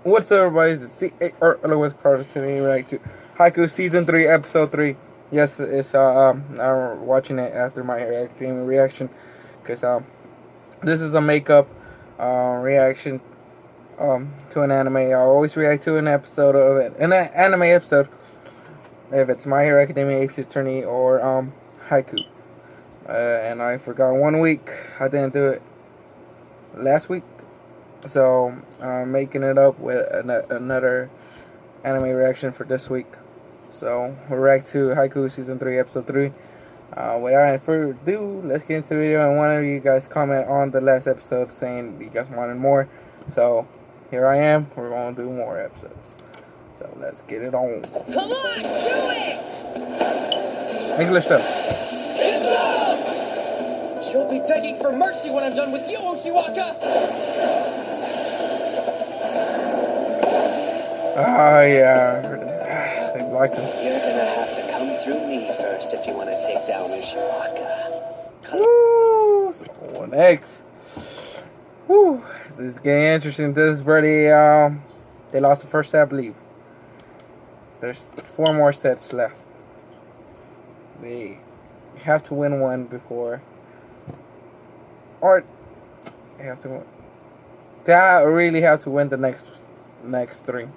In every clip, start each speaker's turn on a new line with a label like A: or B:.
A: What's up, everybody? What's Carter today? React to Haikyuu Season 3, Episode 3. Yes, it's I'm watching it after my gaming reaction, because this is a makeup reaction to an anime. I always react to an episode of it, an anime episode, if it's My Hero Academia, Ace Attorney, or Haikyuu. And I forgot 1 week. I didn't do it last week. So I'm making it up with another anime reaction for this week. So we'll react to Haikyuu Season 3, Episode 3. Without any further ado, let's get into the video. And one of you guys comment on the last episode saying you guys wanted more. So here I am. We're going to do more episodes. So let's get it on.
B: Come on, do it!
A: English stuff.
B: You'll be begging for mercy when I'm done with you, Oshiwaka!
A: Oh, yeah. They like him.
C: You're gonna have to come through me first if you want to take down Oshiwaka.
A: Woo! So 1X. Woo! This is getting interesting. This is pretty, they lost the first set, I believe. There's 4 more sets left. They have to win one before, or they have to win. They really have to win the next 3.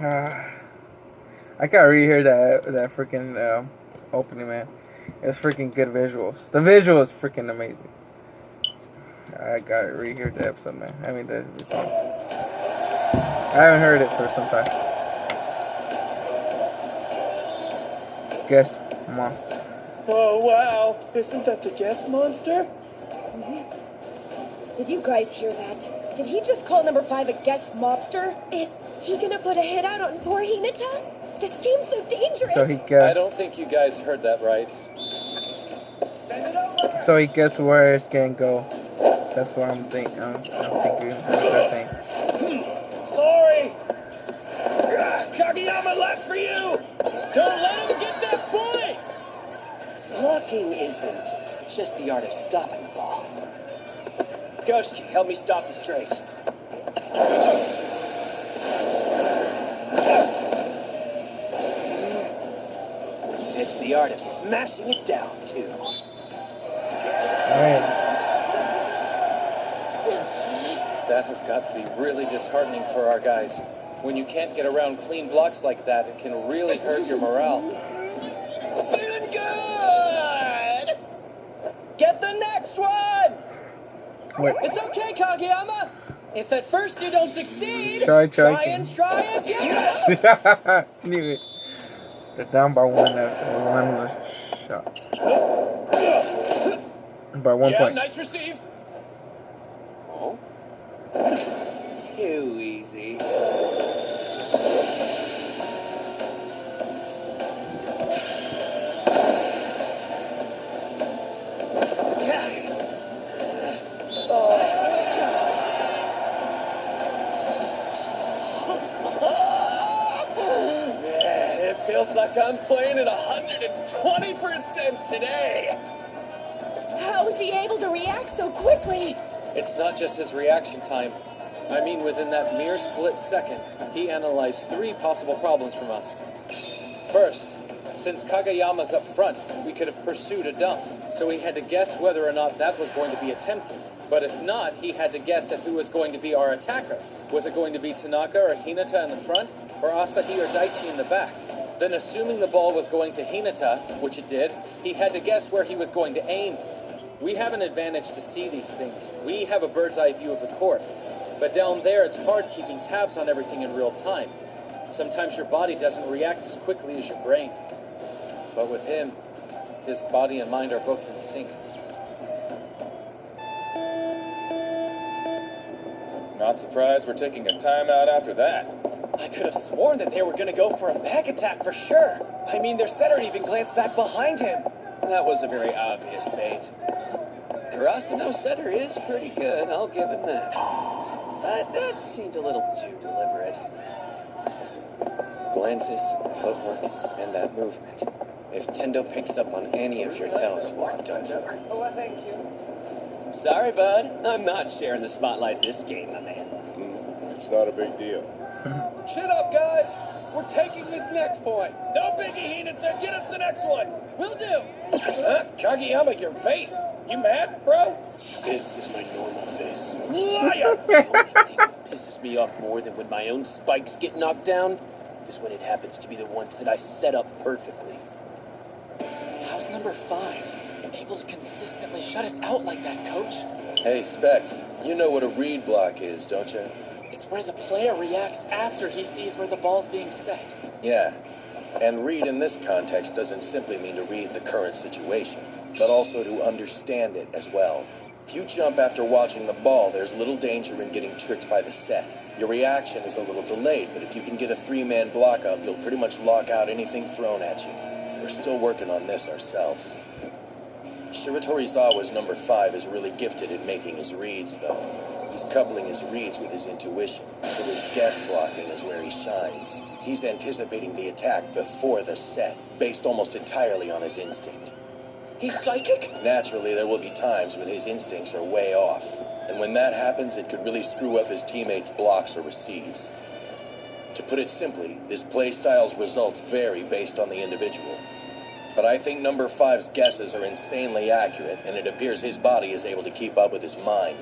A: I gotta rehear that freaking opening, man. It was freaking good visuals. The visual is freaking amazing. I gotta rehear the episode, man. I mean the song. I haven't heard it for some time. Guess monster.
C: Oh wow! Isn't that the guest monster?
D: Did you guys hear that? Did he just call number 5 a guest mobster? Is he gonna put a hit out on poor Hinata? This game's so dangerous.
A: So he guessed.
E: I don't think you guys heard that right.
B: Send it over!
A: So he guessed where it's gonna go. That's what I'm thinking. I'm thinking what they're saying.
C: Sorry. Kageyama, last for you.
B: Don't let him get that point!
C: Blocking isn't just the art of stopping the ball. Ghost, help me stop the straight. It's the art of smashing it down, too.
A: Alright.
E: That has got to be really disheartening for our guys. When you can't get around clean blocks like that, it can really hurt your morale.
B: Feeling good! Get the next one!
A: Wait.
B: It's okay, Kageyama! If at first you don't succeed,
A: Try
B: try
A: again.
B: and try again!
A: Knew it. They're down by one shot. By 1 point.
B: Nice receive.
C: Oh? Too easy.
E: It feels like I'm playing at 120% today.
D: How was he able to react so quickly?
E: It's not just his reaction time. I mean, within that mere split second, he analyzed 3 possible problems from us. First, since Kageyama's up front, we could have pursued a dump, so he had to guess whether or not that was going to be attempted. But if not, he had to guess at who was going to be our attacker. Was it going to be Tanaka or Hinata in the front, or Asahi or Daichi in the back? Then, assuming the ball was going to Hinata, which it did, he had to guess where he was going to aim. We have an advantage to see these things. We have a bird's eye view of the court. But down there, it's hard keeping tabs on everything in real time. Sometimes your body doesn't react as quickly as your brain. But with him, his body and mind are both in sync.
F: Not surprised we're taking a timeout after that.
B: I could have sworn that they were going to go for a back attack for sure. I mean, their setter even glanced back behind him.
C: That was a very obvious bait. Karasuno's setter is pretty good, I'll give him that. But that seemed a little too deliberate.
E: Glances, footwork, and that movement.
C: If Tendo picks up on any of your tells, you are done for.
B: Oh, thank you.
C: Sorry, bud. I'm not sharing the spotlight this game, my man.
F: It's not a big deal.
E: Chin up, guys. We're taking this next point.
C: No biggie, Hinata. Get us the next one. Will do.
F: Kageyama, your face. You mad, bro?
C: This is my normal face.
F: Liar!
C: The only thing that pisses me off more than when my own spikes get knocked down is when it happens to be the ones that I set up perfectly.
B: How's number 5 able to consistently shut us out like that, Coach?
F: Hey, Specs, you know what a read block is, don't you?
B: It's where the player reacts after he sees where the ball's being set.
F: Yeah. And read in this context doesn't simply mean to read the current situation, but also to understand it as well. If you jump after watching the ball, there's little danger in getting tricked by the set. Your reaction is a little delayed, but if you can get a 3-man block up, you'll pretty much lock out anything thrown at you. We're still working on this ourselves. Shiratorizawa's number 5 is really gifted at making his reads, though. He's coupling his reads with his intuition, so his guess blocking is where he shines. He's anticipating the attack before the set, based almost entirely on his instinct.
B: He's psychic?
F: Naturally, there will be times when his instincts are way off, and when that happens, it could really screw up his teammates' blocks or receives. To put it simply, this playstyle's results vary based on the individual. But I think number 5's guesses are insanely accurate, and it appears his body is able to keep up with his mind.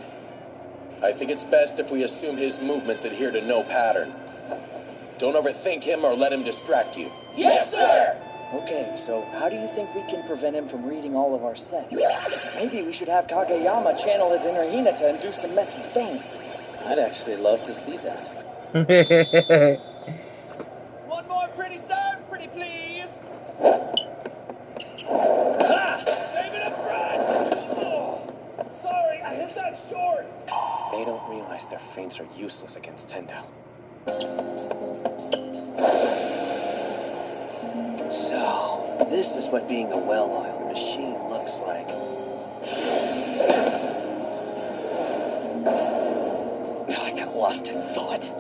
F: I think it's best if we assume his movements adhere to no pattern. Don't overthink him or let him distract you.
B: Yes, sir!
G: Okay, so how do you think we can prevent him from reading all of our sets? Maybe we should have Kageyama channel his inner Hinata and do some messy feints.
C: I'd actually love to see that.
B: One more pretty serve, pretty please!
F: Ha! Save it up front! Oh, sorry, I hit that short.
B: They don't realize their feints are useless against Tendo.
C: So, this is what being a well-oiled machine looks like. I got lost in thought.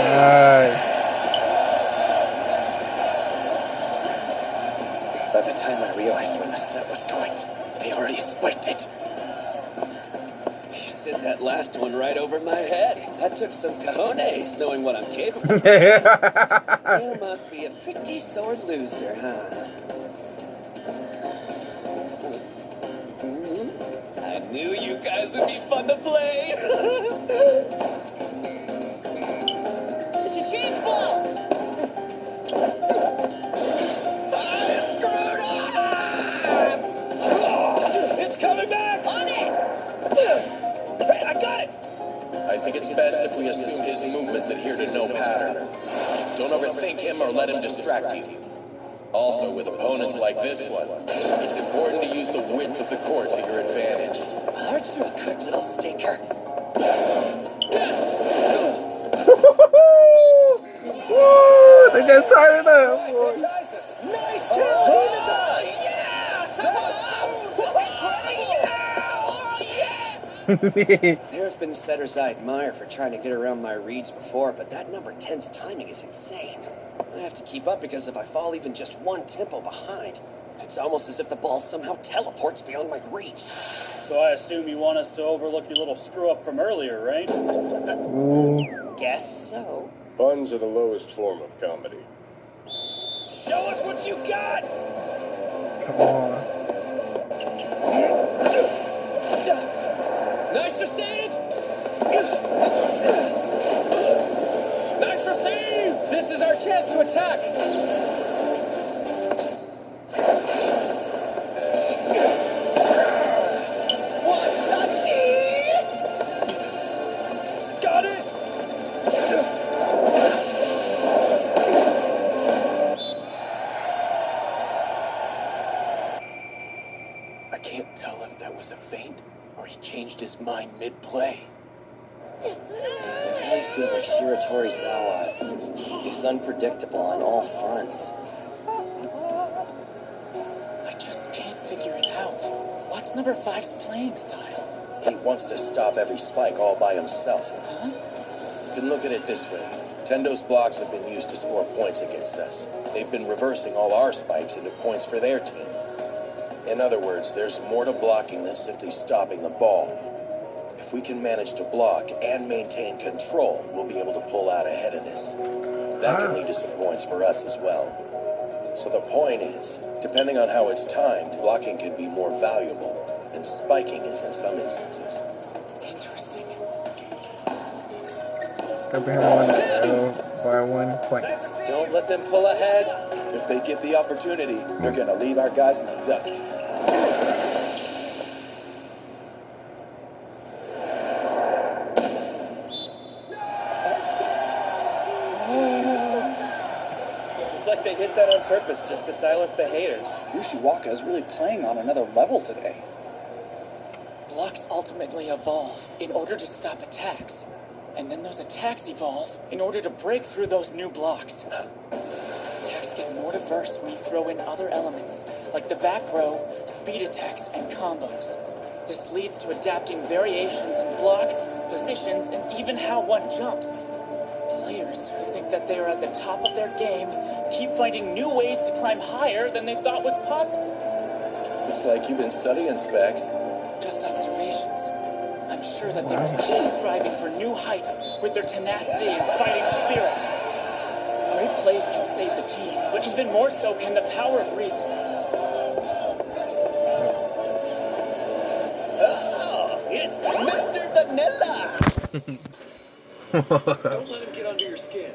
A: Nice.
B: By the time I realized where the set was going, they already spiked it.
C: You sent that last one right over my head. That took some cojones, knowing what I'm capable of. You must be a pretty sore loser, huh? I knew you guys would be fun to play.
B: It's a change ball!
F: It's coming back!
B: On it!
F: Hey, I got it! I think it's best if we assume his movements adhere to no pattern. Don't overthink him or let him distract you. Also, with opponents like this one, it's important to use the width of the court to your advantage.
C: Aren't you a quick little stinker?
A: Woo! They just tied it up. Boy.
C: Nice kill! There have been setters I admire for trying to get around my reads before, but that number 10's timing is insane. I have to keep up because if I fall even just one tempo behind, it's almost as if the ball somehow teleports beyond my reach.
H: So I assume you want us to overlook your little screw-up from earlier, right?
A: Ooh.
C: Guess so.
F: Puns are the lowest form of comedy.
C: Show us what you got!
A: Come on.
B: Nice receive! Nice receive! This is our chance to attack! One touchy!
F: Got it!
C: I can't tell if that was a feint or he changed his mind mid-play. It really feels like Shiratorizawa is unpredictable on all fronts.
B: I just can't figure it out. What's number 5's playing style?
F: He wants to stop every spike all by himself.
B: Huh?
F: You can look at it this way. Tendo's blocks have been used to score points against us. They've been reversing all our spikes into points for their team. In other words, there's more to blocking than simply stopping the ball. If we can manage to block and maintain control, we'll be able to pull out ahead of this. That can lead to some points for us as well. So the point is, depending on how it's timed, blocking can be more valuable than spiking is in some instances.
G: Interesting.
A: Up ahead by 1 point.
E: Don't let them pull ahead.
B: If they get the opportunity, they're gonna leave our guys in the dust.
E: It's like they hit that on purpose just to silence the haters.
B: Yoshiwaka is really playing on another level today.
G: Blocks ultimately evolve in order to stop attacks. And then those attacks evolve in order to break through those new blocks. Attacks get more diverse when you throw in other elements, like the back row, speed attacks, and combos. This leads to adapting variations in blocks, positions, and even how one jumps. Players who think that they are at the top of their game keep finding new ways to climb higher than they thought was possible.
F: Looks like you've been studying specs.
G: Just observations. I'm sure that they will keep striving for new heights with their tenacity and fighting spirit. Great plays can save the team, but even more so can the power of reason.
C: Oh, it's Mr. Vanilla!
F: Don't let him get under your skin.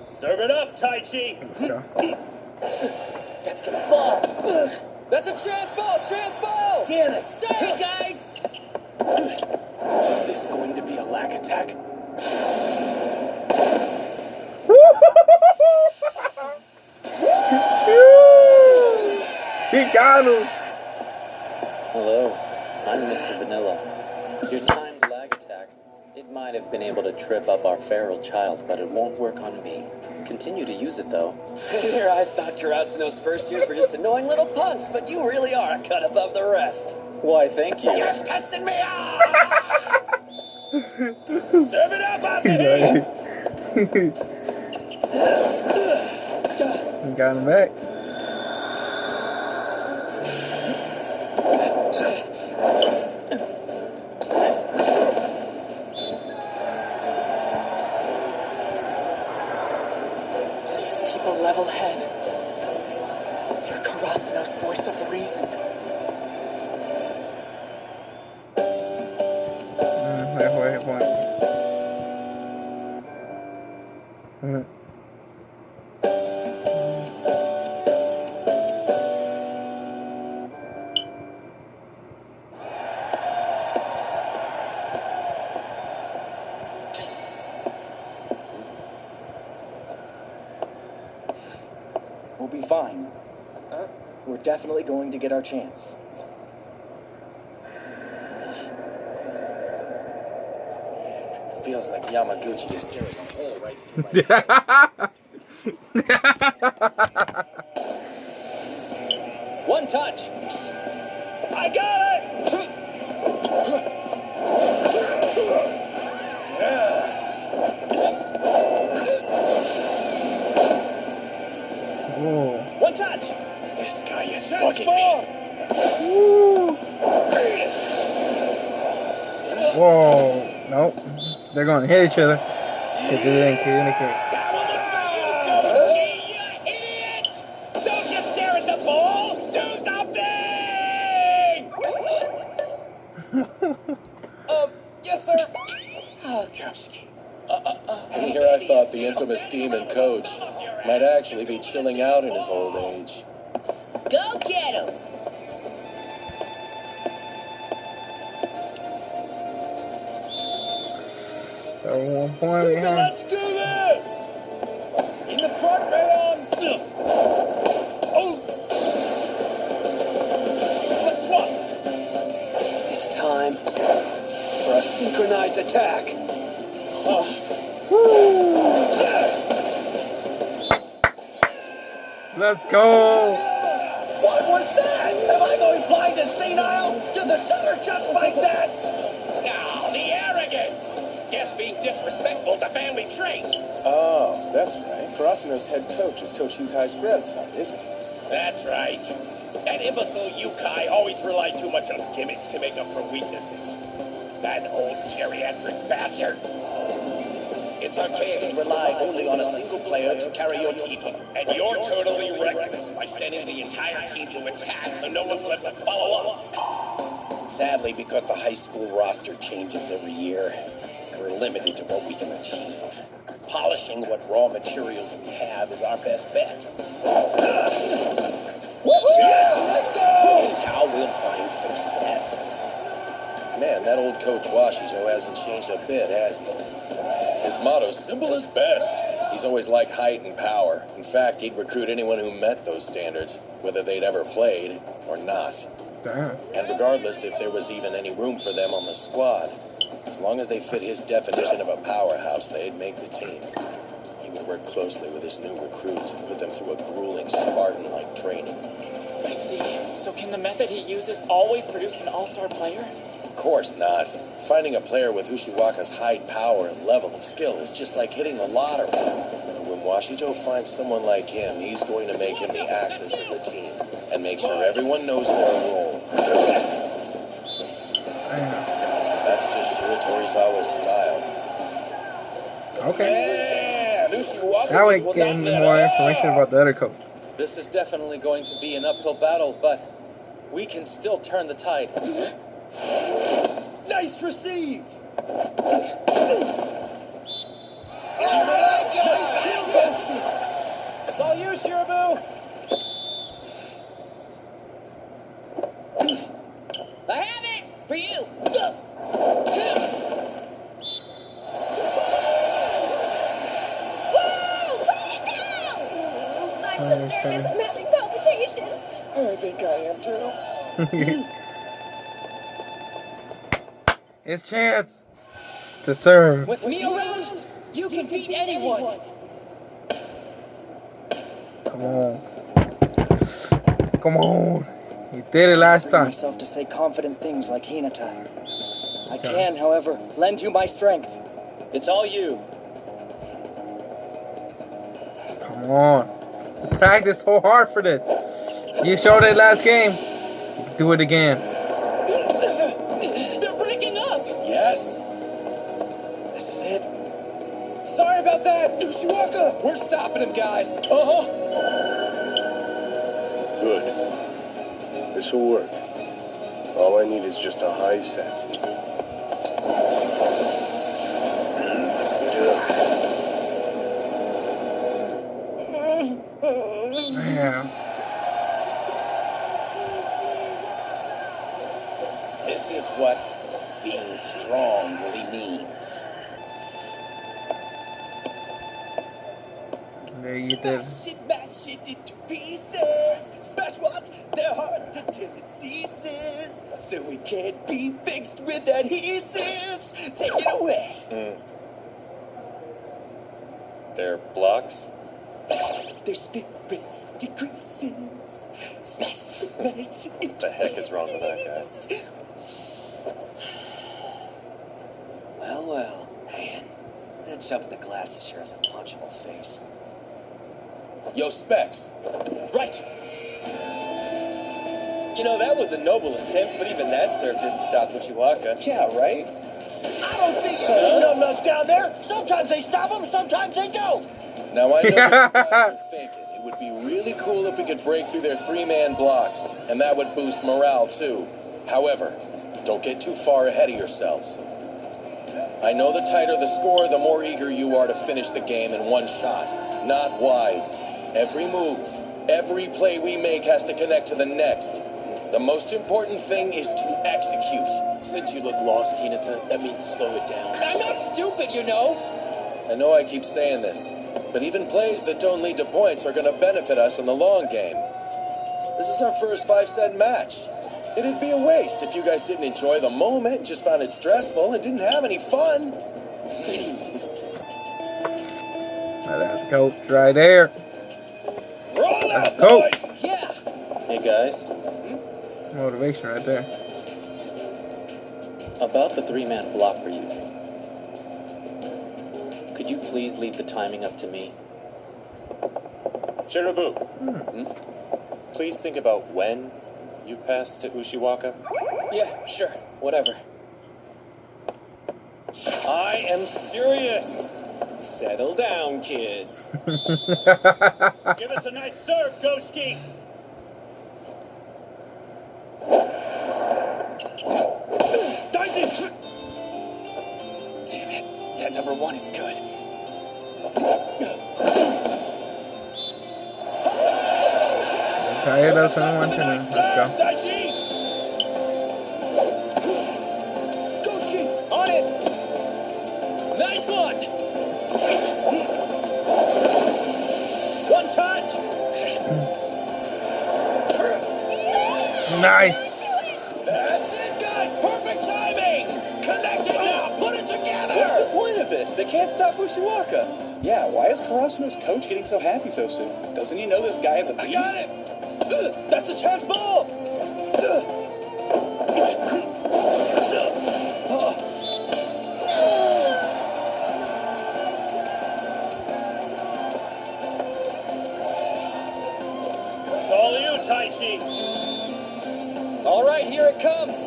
H: Serve it up, Taichi.
G: That's gonna fall.
C: That's a trans ball! Trans ball!
G: Damn it! Hey guys!
C: Is this going to be a lag attack?
A: He got him.
I: Hello, I'm Mr. Vanilla. Your timed lag attack, it might have been able to trip up our feral child, but it won't work on me. Continue to use it, though.
C: Here, I thought Karasuno's first years were just annoying little punks, but you really are a cut above the rest.
I: Why, thank you.
C: You're pissing me off!
H: Serve it up, Asahi.
A: Got him back.
G: Please keep a level head. You're Karasuno's voice of reason.
A: Halfway point.
G: We'll be fine. We're definitely going to get our chance.
F: Feels like Yamaguchi is staring a hole right through my
B: One touch. I got it!
A: Whoa.
B: One touch.
F: This guy is
B: Trans
F: bugging
B: ball.
F: me.
A: Whoa. Nope. They're going to hit each other. If they didn't communicate.
B: That one looks for you, Goji, you idiot! Don't just stare at the ball! Do something! Yes, sir. Oh, Goji.
F: And here I thought the infamous demon coach might actually be chilling out in his old age.
C: Go get him!
A: So 1 point
B: Super,
A: behind.
B: let's do this! In the front, man! Oh! Let's one!
C: It's time for a synchronized attack.
A: Let's go.
B: What was that? Am I going blind and senile? Did the center just like that? Now, the arrogance! Guess being disrespectful
J: It's a family trait.
F: Oh, that's right. Karasuno's head coach is Coach Yukai's grandson, isn't he?
J: That's right. That imbecile Yukai always relied too much on gimmicks to make up for weaknesses. That old geriatric bastard.
C: It's archaic to rely only on a single player to carry your team.
J: And you're totally reckless by sending the entire team to attack so no one's left to follow up. Sadly, because the high school roster changes every year, we're limited to what we can achieve. Polishing what raw materials we have is our best bet. Let's go! It's how we'll find success.
F: Man, that old Coach Washizo hasn't changed a bit, has he? His motto's simple as best. He's always liked height and power. In fact, he'd recruit anyone who met those standards, whether they'd ever played or not.
A: Damn.
F: And regardless if there was even any room for them on the squad, as long as they fit his definition of a powerhouse, they'd make the team. He would work closely with his new recruits and put them through a grueling Spartan-like training.
G: I see. So can the method he uses always produce an all-star player?
F: Of course not. Finding a player with Ushiwaka's height, power, and level of skill is just like hitting the lottery. And when Washijo finds someone like him, he's going to make him the axis of the team and make sure everyone knows their role. That's just Shiratorizawa's style.
A: Okay.
J: Man, Ushiwaka
A: Now we
J: just will
A: getting
J: not let
A: more
J: up.
A: information about the other coach.
E: This is definitely going to be an uphill battle, but we can still turn the tide.
C: Nice receive!
E: It's all you, Shirabu!
J: I have it for you.
D: I'm so nervous, I'm having palpitations.
C: I think I am too.
A: His chance to serve.
J: With me around, you can beat anyone.
A: Come on. Come on. He did it last
K: bring
A: time.
K: myself to say confident things like Hinata. I can, however, lend you my strength.
E: It's all you.
A: Come on. You practiced so hard for this. You showed it last game. You can do it again.
J: They're breaking up.
C: Yes?
K: This is it.
J: Sorry about that, Ushiwaka. We're stopping him, guys.
F: Good. This will work. All I need is just a high set.
A: Damn.
J: This is what being strong really means.
A: There you did.
C: Mash it into pieces. Smash what? They're hard until it ceases. So it can't be fixed with adhesives. Take it away.
E: They're blocks?
C: Their spirits decreases. Smash it, mash it into
E: What the heck is wrong with that
C: guy?
L: Well, man. That chump in the glasses sure has a punchable face.
F: Yo, Specs.
J: Right. You know, that was a noble attempt, but even that serve didn't stop Ushiwaka. Yeah, right?
C: I don't see you numbnuts down there. Sometimes they stop them, sometimes they don't.
F: Now, I know what you guys are thinking. It would be really cool if we could break through their three-man blocks, and that would boost morale, too. However, don't get too far ahead of yourselves. I know the tighter the score, the more eager you are to finish the game in one shot. Not wise. Every move, every play we make has to connect to the next. The most important thing is to execute.
J: Since you look lost, Hinata, that means slow it down. I'm not stupid, you know.
F: I know I keep saying this, but even plays that don't lead to points are going to benefit us in the long game. This is our first 5-set match. It'd be a waste if you guys didn't enjoy the moment, just found it stressful, and didn't have any fun.
A: Now that's coach right there.
J: Roll
A: That's
J: out,
A: coach.
J: boys! Yeah!
I: Hey guys,
A: Motivation right there.
I: about the three-man block we're using. Could you please leave the timing up to me?
E: Shirabu, please think about when you pass to Ushiwaka.
G: Yeah, sure. Whatever.
J: I am serious. Settle down, kids.
H: Give us a nice serve, Goshki.
J: Daiji!
G: Damn it. That number 1 is good.
A: Tired of someone to know. Let's go.
J: Daiji! Goshki, on it!
G: Nice one!
J: One touch!
A: Nice.
J: That's it, guys! Perfect timing! Connect it now! Put it together!
E: What's the point of this? They can't stop Ushiwaka. Yeah, why is Karasuno's coach getting so happy so soon? Doesn't he know this guy is a beast?
J: I got it! That's a chance ball!
H: It's all you, Taichi.
J: All right, here it comes!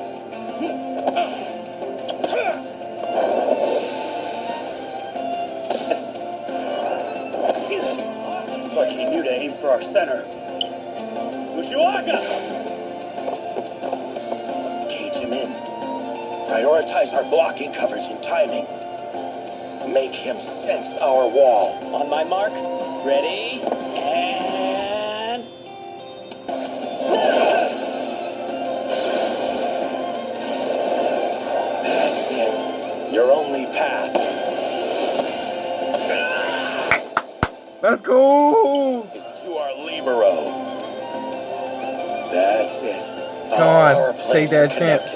H: Looks like he knew to aim for our center. Ushiwaka!
F: Cage him in. Prioritize our blocking coverage and timing. Make him sense our wall.
I: On my mark, ready, and...
F: That's it. Your only path.
A: Let's go.
F: Is to our libero. That's it.
A: Come on, take that chance.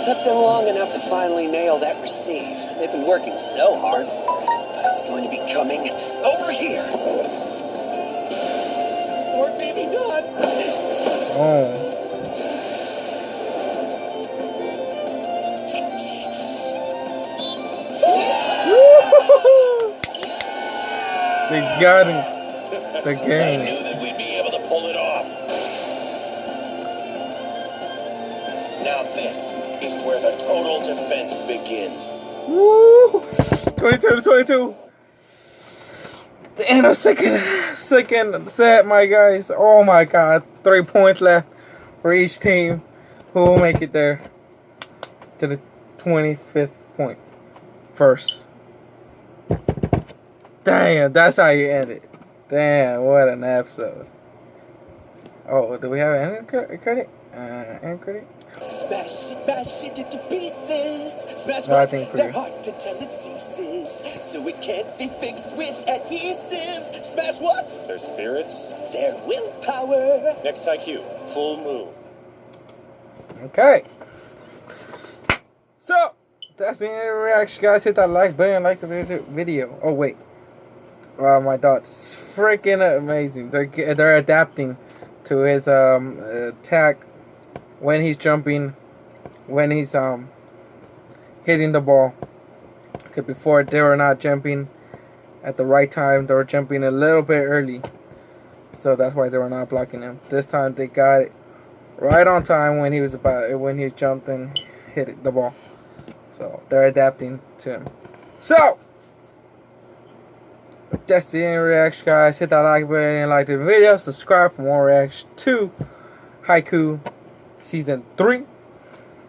L: Took them long enough to finally nail that receive. They've been working so hard for it, but it's going to be coming over here. Or maybe not.
A: Oh. They got him. The
F: I
A: game.
F: knew that we'd be able to pull it off. Now this is where the total defense begins.
A: Woo! 22-22. The end of second set, my guys. Oh my God. 3 points left for each team. Who will make it there to the 25th point first? Damn, that's how you end it. Damn, what an episode. Oh, do we have an end credit? End credit?
L: Smash it into pieces. Smash
A: No, I
L: what?
A: think
L: They're
A: pretty.
L: hard to tell it ceases. So it can't be fixed with adhesives. Smash what?
E: Their spirits.
L: Their willpower.
E: Next Haikyuu, full moon.
A: Okay. So, that's the end of the reaction, guys. Hit that like button and like the video. Oh, wait. My thoughts. Freaking amazing. They're adapting to his attack when he's jumping, when he's hitting the ball. Because before they were not jumping at the right time. They were jumping a little bit early. So that's why they were not blocking him. This time they got it right on time when he jumped and hit the ball. So they're adapting to him. So that's the end of the reaction, guys. Hit that like button and like the video. Subscribe for more reaction to Haikyuu Season 3.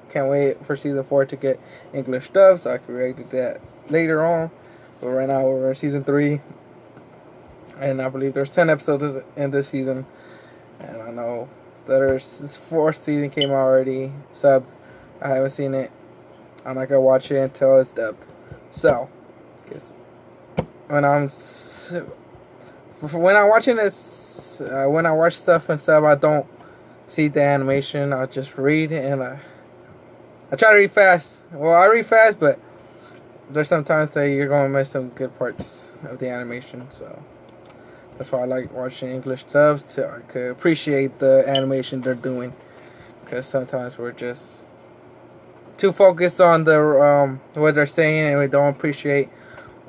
A: Can't wait for Season 4 to get English dub so I can react to that later on. But right now we're in Season 3. And I believe there's 10 episodes in this season. And I know that this 4th season came out already. Subbed. I haven't seen it. I'm not going to watch it until it's dubbed. So, when I'm watching this, when I watch stuff and stuff, I don't see the animation. I just read and I try to read fast. Well, I read fast, but there's sometimes that you're going to miss some good parts of the animation. So that's why I like watching English dubs, so I could appreciate the animation they're doing. Because sometimes we're just too focused on the what they're saying and we don't appreciate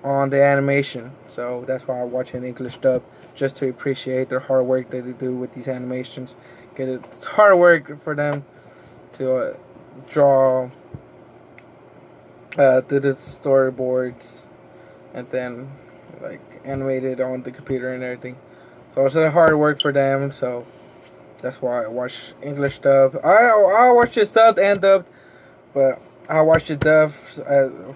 A: on the animation. So that's why I watch in English dub, just to appreciate their hard work that they do with these animations. Cause it's hard work for them to draw, do the storyboards, and then like animate it on the computer and everything. So it's a hard work for them. So that's why I watch English dub. I watch it subbed and dubbed, but I watch it dubbed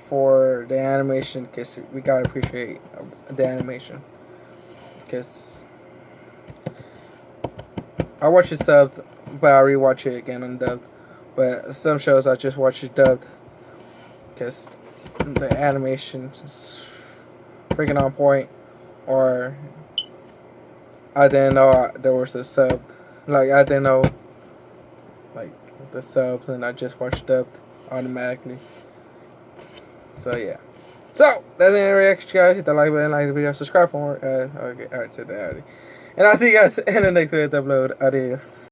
A: for the animation, because we gotta appreciate the animation. Because I watch it subbed, but I rewatch it again undubbed. But some shows I just watch it dubbed, because the animation is freaking on point, or I didn't know there was a sub. Like, I didn't know like the subs, and I just watched dubbed automatically. So yeah. So that's the reaction, guys. Hit the like button, like the video, subscribe for more. Okay, alright, said that already. And I'll see you guys in the next video upload. Adios.